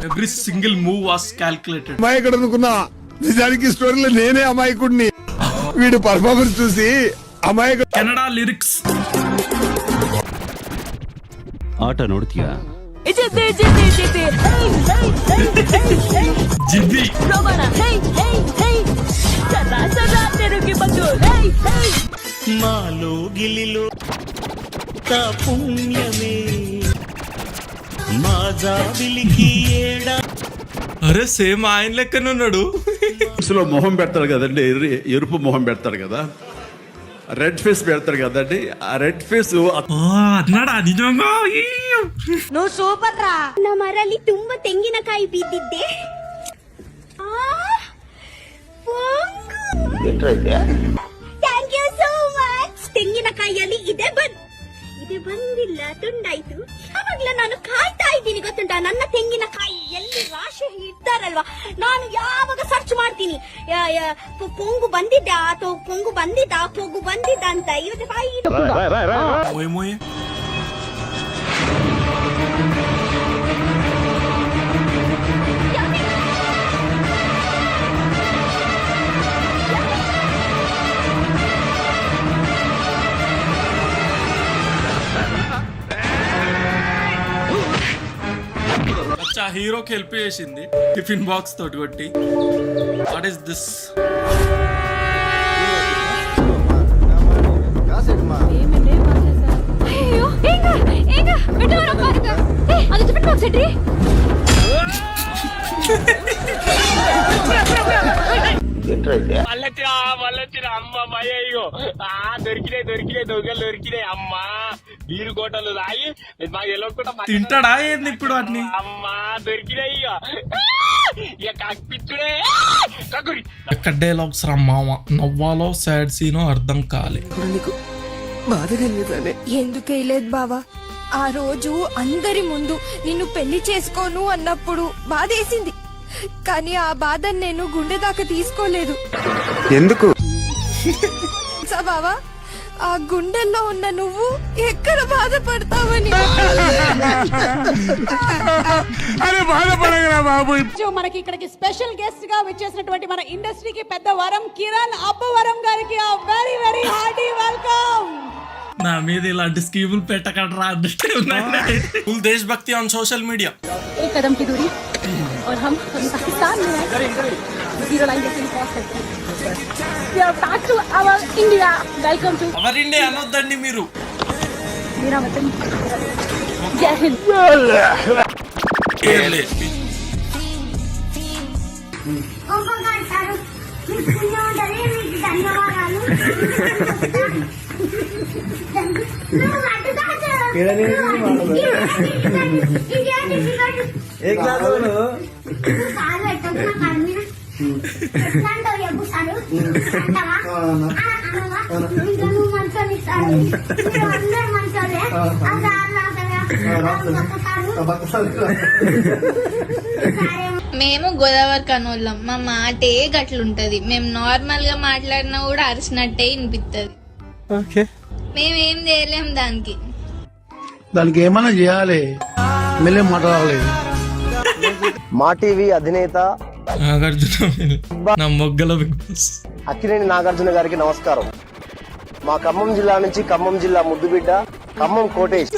Every single move was calculated. అమాయకుడు అనుకున్నా, నిజానికి స్టోరీలో నేనే అమాయకుడిని. వీడు పర్ఫార్మెన్స్ చూసి అమాయకుడు. కన్నడ లిరిక్స్. ಆಟ ನೋಡ್ತೀಯಾ? జిద్ది. మాలో గిలిలో పుణ్యమే మా జాబిలికి ఏడా. అరే సేమ్ ఆయన లెక్కనున్నాడు. మొహం పెడతాడు కదండి, ఎరుపు మొహం పెడతాడు కదా, రెడ్ ఫేస్ పెడతాడు కదండి. ఆ రెడ్ ఫేస్ అన్నాడా నిజంగా? నువ్వు సూపర్ రా. నా మరలి తుంబ ತೆಂಗಿನಕಾಯಿ ಬಿದ್ದಿದ್ದೆ. Thank you so much. ತೆಂಗಿನಕಾಯಿಯಲ್ಲಿ ಇದೆ ಬಂದಿಲ್ಲ, ತುಂಡಾಯ್ತು. ಅವಾಗ್ಲ ನಾನು ಕಾಯ್ತಾ ಇದ್ದೀನಿ ಗೊತ್ತುಂಟಾ, ನನ್ನ ತೆಂಗಿನಕಾಯಿ ಎಲ್ಲಿ ರಾಶಿ ಇಡ್ತಾರಲ್ವಾ, ನಾನು ಯಾವಾಗ ಸರ್ಚ್ ಮಾಡ್ತೀನಿ ಪೊಂಗು ಬಂದಿದ್ದ ಅಥವಾ ಪೊಂಗು ಬಂದಿದ್ದ ಅಂತ. ಇವತ್ತು మోయ్ హీరోకి హెల్ప్ చేసింది టిఫిన్ బాక్స్ తోటి కొట్టి. What is this? తింటాడా ఏంది ఇప్పుడు అన్ని? ఎక్కడ డైలాగ్స్ రా మామ, నవ్వాలో సాడ్ సీనో అర్థం కాలే. ఎందుకే లేదు బావా, ఆ రోజు అందరి ముందు నిన్ను పెళ్లి చేసుకోను అన్నప్పుడు బాధేసింది, కానీ ఆ బాధను నేను గుండె దాకా తీసుకోలేదు. ఎందుకు బావా, ఆ గుండెల్లో ఉన్న నువ్వు ఎక్కడ బాధపడతావని. మనకి ఇక్కడికి స్పెషల్ గెస్ట్ గా వచ్చేసినటువంటి మన ఇండస్ట్రీకి పెద్ద వరం కిరణ్ అబ్బవరం గారికి వెరీ వెరీ హార్టీ వెల్కమ్. నా మీద ఇలాంటి స్కీములు పెట్టకడరా అన్నట్టే ఉన్నాయి. ఫుల్ దేశభక్తి ఆన్ సోషల్ మీడియా. एक कदम की दूरी और हम पाकिस्तान में हैं. जीरो लाइन जैसे क्रॉस करते हैं. We are back to our India. Welcome to our India అనొద్దండి మీరు. मेरा वतन. जय हिंद. మేము గోదావరి కనోళ్ళం, మా మాటే గట్లుంటది. మేము నార్మల్ గా మాట్లాడినా కూడా అరిచినట్టే వినిపిస్తుంది. ఓకే, మేమేం చేయలేం దానికి. దానికి ఏమైనా చేయాలి, మెల్లే మాట్లాడాలి. మా టీవీ అధినేత నాగార్జున నా మొగ్గల బిగ్ బాస్. అక్కినేని నాగార్జున గారికి నమస్కారం. మా ఖమ్మం జిల్లా నుంచి ఖమ్మం జిల్లా ముద్దుబిడ్డ ఖమ్మం కోటేష్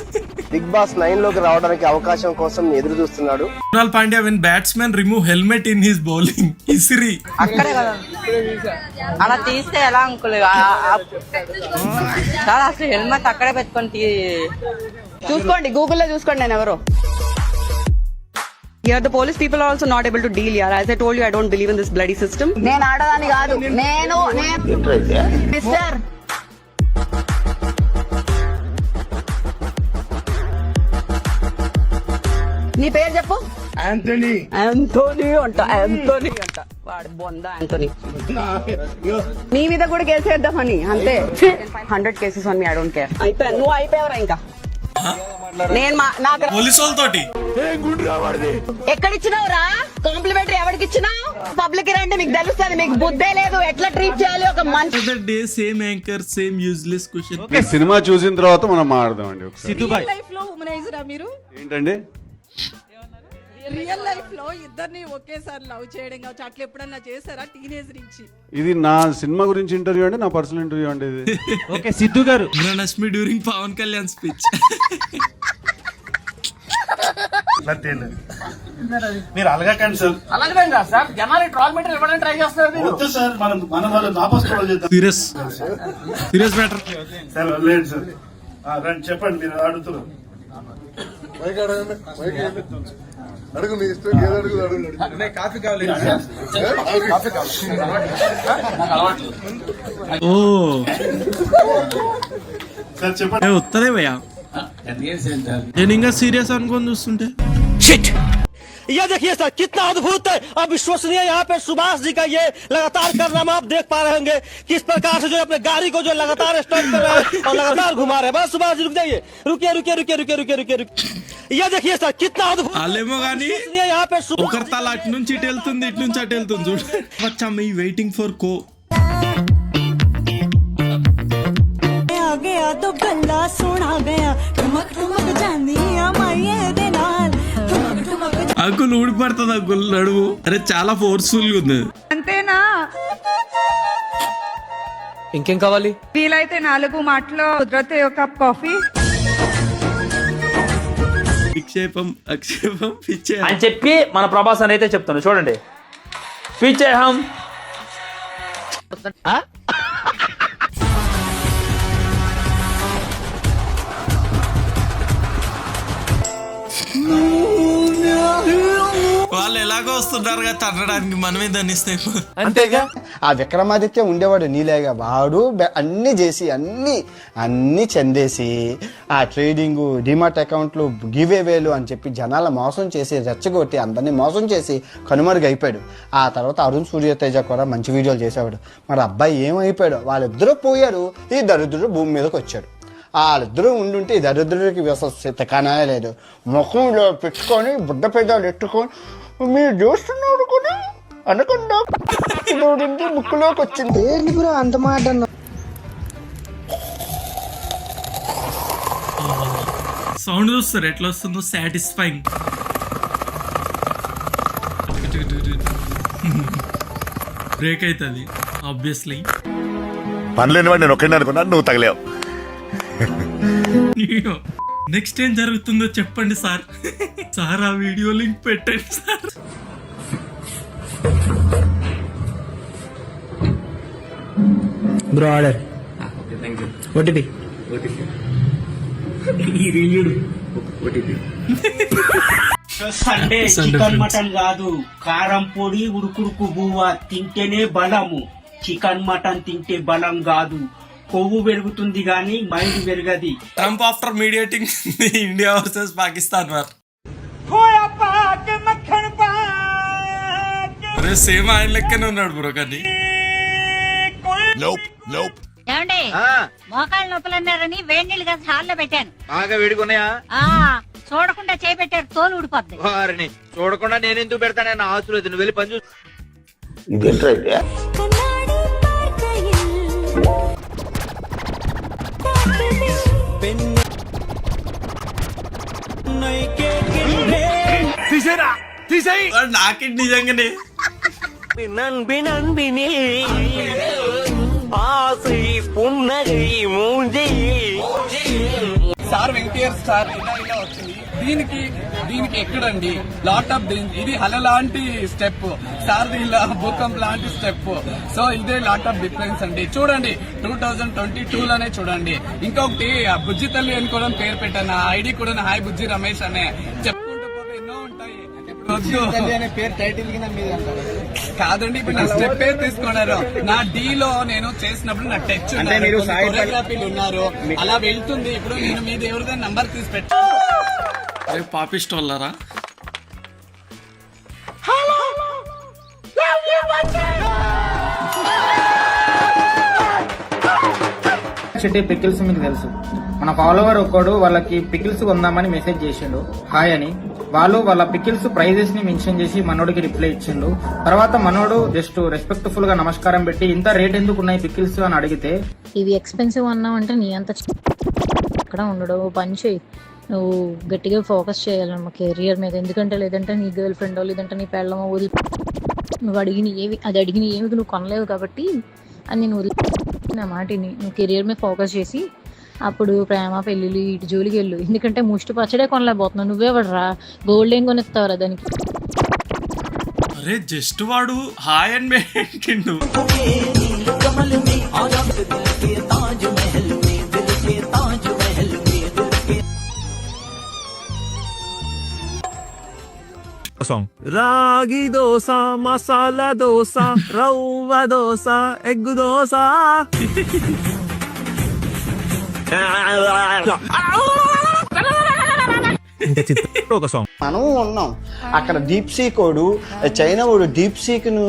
బిగ్ బాస్ 9 లోకి రావడానికి అవకాశం కోసం ఎదురు చూస్తున్నాడు. Krunal Pandya when batsman remove helmet in his bowling. ఇసిరి అక్కడే కదా అలా తీస్తే ఎలా అంకుల్? అసలు హెల్మెట్ అక్కడే పెట్టుకొని చూసుకోండి, గూగుల్లో చూసుకోండి. నేను ఎవరో Here the police people are also not able to deal here. As I told you, I don't believe in this bloody system. నేను ఆడదాన్ని కాదు, నేను మిస్టర్ నీ పేరు చెప్పు. యాంథోనీ అంట, యాంథోనీ అంట. వాడు బొంద యాంథోనీ. నీ మీద కూడా కేసు వేద్దామని అంతే. 100 cases on me, I don't care. అయిపోయా, నువ్వు అయిపోయావరా ఇంకా. నేను నాకు పోలీసు వాళ్ళతోటి ఎక్కడిచ్చినావురా కాంప్లిమెంటరీ? ఎవరికి ఇచ్చినావు? పబ్లిక్ రండి, మీకు తెలుస్తుంది. మీకు బుద్ధే లేదు ఎట్లా ట్రీట్ చేయాలి ఒక మంచి. Day same anchor same useless question. Cinema చూసిన తర్వాత మనం మాడదామండి. లైఫ్ లో ఉమనైజరా మీరు? ఏంటండి రియల్ లైఫ్ లో ఇద్దరిని ఒకేసారి లవ్ చేయడం కావచ్చు, అట్లా ఎప్పుడన్నా చేశారా టీనేజ్ నుంచి? ఇది నా సినిమా గురించి ఇంటర్వ్యూ అండి, నా పర్సనల్ ఇంటర్వ్యూ అండి ఇది. ఓకే సిద్ధు గారు, రష్మి డ్యూరింగ్ పవన్ కళ్యాణ్ స్పీచ్. మీరు అలగకండి సార్. అలాగే సార్, జనాలు ట్రాల్ మీటర్ ఇవ్వడానికి ట్రై చేస్తారు సార్ మనం వాళ్ళు నాపస్తులు చేద్దాం. సీరియస్ మ్యాటర్ సార్ లేదు సార్, రండి చెప్పండి, మీరు అడుగుతున్నారు. అడుగు, నీ ఇష్టం, ఏది అడుగు అడుగు. కాఫీ కావాలి. ఓ సార్ చెప్పండి. వస్తలే భయ్యా, నేను ఇంకా సీరియస్ అనుకొని చూస్తుంటే. ये देखिए सर कितना अद्भुत है, अविश्वसनीय। यहाँ पे सुभाष जी का ये लगातार कारनामा आप देख पा रहे होंगे, किस प्रकार से जो अपने गाड़ी को जो लगातार स्टॉप कर रहे हैं और लगातार घुमा रहे हैं. बस सुभाष जी रुक जाइए, रुकिए रुकिए रुकिए रुकिए रुकिए रुकिए रुकिए. ये देखिए सर कितना अद्भुत. వాళ్ళేమో కానీ यहाँ पे ఒకరి తల అటు నుంచి ఇటు వెళ్తుంది, ఇటు నుంచి అటు వెళ్తుంది. చూడు వచ్చా మీ వెయిటింగ్ ఫర్ కో. गया तो गल्ला सुना गया, ठुमक ठुमक जानिया माये दे नाल, ठुमक ठुमक. అంకుల్ ఊడిపడుతుంది అంకుల్ నడువు. అరే చాలా ఫోర్స్ఫుల్ గా ఉంది. అంతేనా? ఇంకేం కావాలి? వీలైతే 4 మాటలో కుదిరితే ఒక కప్ కాఫీ. విక్షేపం అక్షేపం పిచ్చే అని చెప్పి మన ప్రభాస్ అని అయితే చెప్తాను. చూడండి, పిచ్చేహం వాళ్ళు ఎలాగో వస్తున్నారు కదా తన్నడానికి, మనమే దండిస్తే. అంతేగా, ఆ విక్రమాదిత్య ఉండేవాడు నీలేగా, వాడు అన్ని చేసి అన్ని చెందేసి ఆ ట్రేడింగ్, డిమాట్ అకౌంట్లు, గివ్ అవేలు అని చెప్పి జనాల మోసం చేసి రెచ్చగొట్టి అందరినీ మోసం చేసి కనుమరుగు అయిపోయాడు. ఆ తర్వాత అరుణ్ సూర్యతేజ కూడా మంచి వీడియోలు చేసేవాడు. మరి అబ్బాయి ఏమైపోయాడు? వాళ్ళిద్దరూ పోయారు, ఈ దరిద్రుడు భూమి మీదకి వచ్చాడు. వాళ్ళిద్దరూ ఉండుంటే ఈ దరిద్రుడికి కానే లేదు. ముఖంలో పెట్టుకొని బుడ్డ పెదాలు ఎట్టుకొని మీరు చూస్తున్నాడు కూడా అనకుండా ముక్కులోకి వచ్చింది. అంత మాట సౌండ్ చూస్తారు ఎట్లా వస్తుందో, సాటిస్ఫైయింగ్. బ్రేక్ అవుతుంది ఆబ్వియస్లీ. పనిలేని వాడు నేను ఒక్కడే అనుకున్నాను, నువ్వు తగలేవు. నెక్స్ట్ ఏం జరుగుతుందో చెప్పండి సార్. సార్ ఆ వీడియో లింక్ పెట్టండి sir. Bro order. OTP. Sunday chicken mutton కాదు, కారం పొడి ఉడుకుడుకు బువ్వ తింటేనే బలము. చికెన్ మటన్ తింటే బలం కాదు, కొవ్వు పెరుగుతుంది గానీ మైండ్ పెరగది. Trump after mediating India versus Pakistan war. అరే సేమ్ ఆయన లెక్కనే ఉన్నాడు బ్రో. కానీ ఏమండి, మోకాళ్ళ నొప్పులు అన్నారని వేడి నీళ్ళు కాస్త హాల్లో పెట్టాను. బాగా వేడుకున్నాయా? చూడకుండా చేపెట్టాడు తోలు ఊడిపోద్ది. వారిని చూడకుండా నేను ఎందుకు పెడతానని ఆశ లేదు, నువ్వు వెళ్ళి పని చూసి. ఇదేంట్రా ఇది? నాకే నిజంగానే సార్ వెంకటేర్ సార్ ఇలా ఇలా వచ్చింది. దీనికి ఎక్కడండి లాట్ ఆఫ్ ఇది హల లాంటి స్టెప్, సార్ ఇలా భూకంప్ లాంటి స్టెప్. సో ఇదే లాట్ ఆఫ్ డిఫరెన్స్ అండి. చూడండి 2022 లోనే చూడండి. ఇంకొకటి బుజ్జి తల్లి అని కూడా పేరు పెట్టాను, ఐడి కూడా హాయ్ బుజ్జి రమేష్ అనే. చెప్పుకుంటూ పోతే ఎన్నో ఉంటాయి. పేరు టైటిల్ కాదండి, ఇప్పుడు నా స్టెప్ పేరు తీసుకున్నారు. నా డీ లో నేను చేసినప్పుడు నా టచ్ కొరియోగ్రఫీలు ఉన్నారు, అలా వెళ్తుంది. ఇప్పుడు నేను మీద ఎవరిదైనా నంబర్ తీసి పెట్టా. పాపిస్టోళ్ళరా చెట్టే పికిల్స్ మీకు తెలుసు. మన ఫాలోవర్ ఒక్కడు వాళ్ళకి పికిల్స్ కొందామని మెసేజ్ చేసిండు హాయ్ అని. వాళ్ళు వాళ్ళ పికిల్స్ ప్రైజెస్ ని మెన్షన్ చేసి మనోడికి రిప్లై ఇచ్చిండు. తర్వాత మనోడు జస్ట్ రెస్పెక్ట్ఫుల్ గా నమస్కారం పెట్టి ఇంత రేట్ ఎందుకు ఉన్నాయి పికిల్స్ అని అడిగితే, ఇవి ఎక్స్పెన్సివ్ అన్నావు అంటే నీ అంత అక్కడ ఉండడు. పని చేయి, నువ్వు గట్టిగా ఫోకస్ చేయాలన్నమా కెరియర్ మీద. ఎందుకంటే లేదంటే నీ గర్ల్ ఫ్రెండో లేదంటే నీ పెళ్ళమో వదిలి నువ్వు అడిగిన ఏమి నువ్వు కొనలేవు కాబట్టి అని నేను వదిలి నా మాటిని. నువ్వు కెరియర్ మీద ఫోకస్ చేసి అప్పుడు ప్రేమ పెళ్ళిళ్ళు ఇటు జోలికి వెళ్ళు. ఎందుకంటే ముష్టి పచ్చడే కొనలేకపోతున్నావు. నువ్వే పడరా గోల్డ్ ఏం కొనిస్తావురా దానికి. అరే జస్ట్ వాడు హాయ్ అని పెట్టిండు. రాగి దోశ, మసాలా దోశ, రవ్వ దోశ, ఎగ్గు దోశ. మనం ఉన్నాం అక్కడ డీప్ సీ కోడు, చైనా వాడు డీప్ సీక్ ను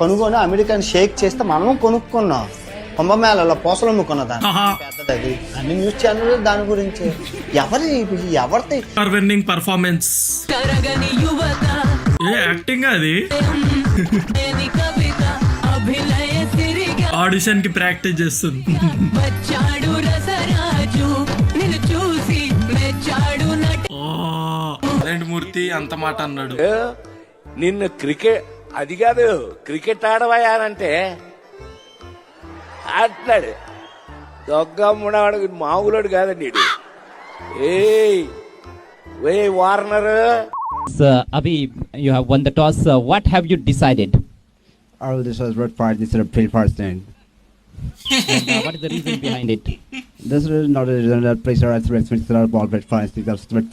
కొనుగొని అమెరికన్ షేక్ చేస్తే మనం కొనుక్కున్నాం. కుంభమేళలో పోసలు అమ్ముకున్నదాన్ని పెద్దది అన్ని న్యూస్ ఛానల్ దాని గురించి. ఎవరిది విన్నింగ్ పర్ఫార్మెన్స్ యాక్టింగ్ అది. ఆడిషన్ కి ప్రాక్టీస్ చేస్తుంది. మూర్తి అంత మాట అన్నాడు. నిన్ను క్రికెట్ అది కాదు క్రికెట్ ఆడవయానంటే ఆట్లాడు దొగ్గమ్ముడవాడు మామూలుడు కాదండి. ఏ Warner Abhi, you have won the toss. What have you decided? Oh, this was red part. This is a pretty first thing. What is the reason behind it? This is not a reason that place are at ball red fine.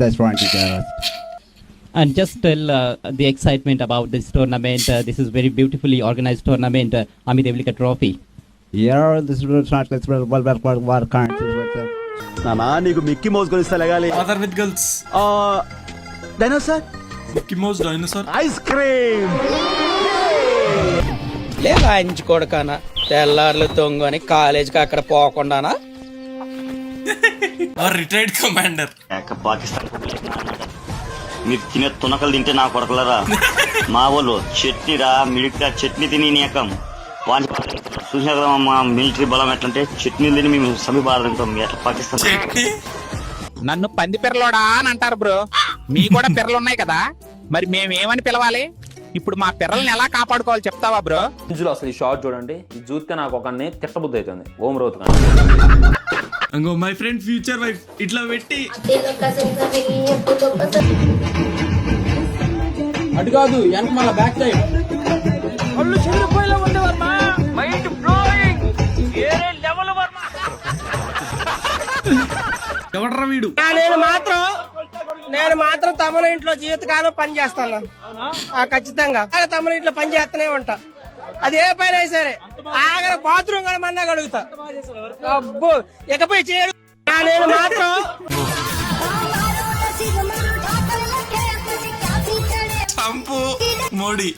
That's right. And just tell the excitement about this tournament. This is very beautifully organized tournament. Amit Devlika Trophy. Yeah, this is what currency. నానా నీకు Mickey Mouse గురించి లగాలి. Father with girls. Dinosaur, Mickey Mouse dinosaur, ice cream. లేంచుకోడకానా తెల్లార్లు తొంగని కాలేజీకి అక్కడ పోకుండానా. Retired commander. Pakistan మీరు తినే తునకలు తింటే నా కొడకలరా. మా వాళ్ళు చట్నీరా మిడికా చట్నీ తిని నేకం చూసినా కదా మా మిలిటరీ బలం ఎట్లంటే చట్నీలు తిని మేము సమీపాలంటాం. ఎట్లా పాకిస్తాన్ నన్ను పంది పిర్రలోడా అని అంటారు బ్రో. మీ కూడా పిర్రలు ఉన్నాయి కదా, మరి మేమేమని పిలవాలి? ఇప్పుడు మా పిర్రల్ని ఎలా కాపాడుకోవాలి చెప్తావా బ్రో? ఇందులో అసలు ఈ షార్ట్ చూడండి, ఇది చూస్తే నాకు ఒకరిని తిట్టబుద్ధి అవుతుంది. ఓం రోత్ అంగో మై ఫ్రెండ్ ఫ్యూచర్ వైఫ్ ఇట్లా పెట్టి అటు కాదు వెనక మళ్ళీ బ్యాక్ సైడ్. ఎవడరా వీడు? నేను మాత్రం తమ్ముని ఇంట్లో జీవితకాలం పని చేస్తాను ఖచ్చితంగా. తమ్ముని ఇంట్లో పని చేస్తూనే ఉంటా. అది ఏ పని అయినా సరే. ఆగర బాత్రూమ్ కూడా మన్నా అడుగుతా. అబ్బో ఇకపై చేయడు. నేను మాత్రం చంపు మోడీ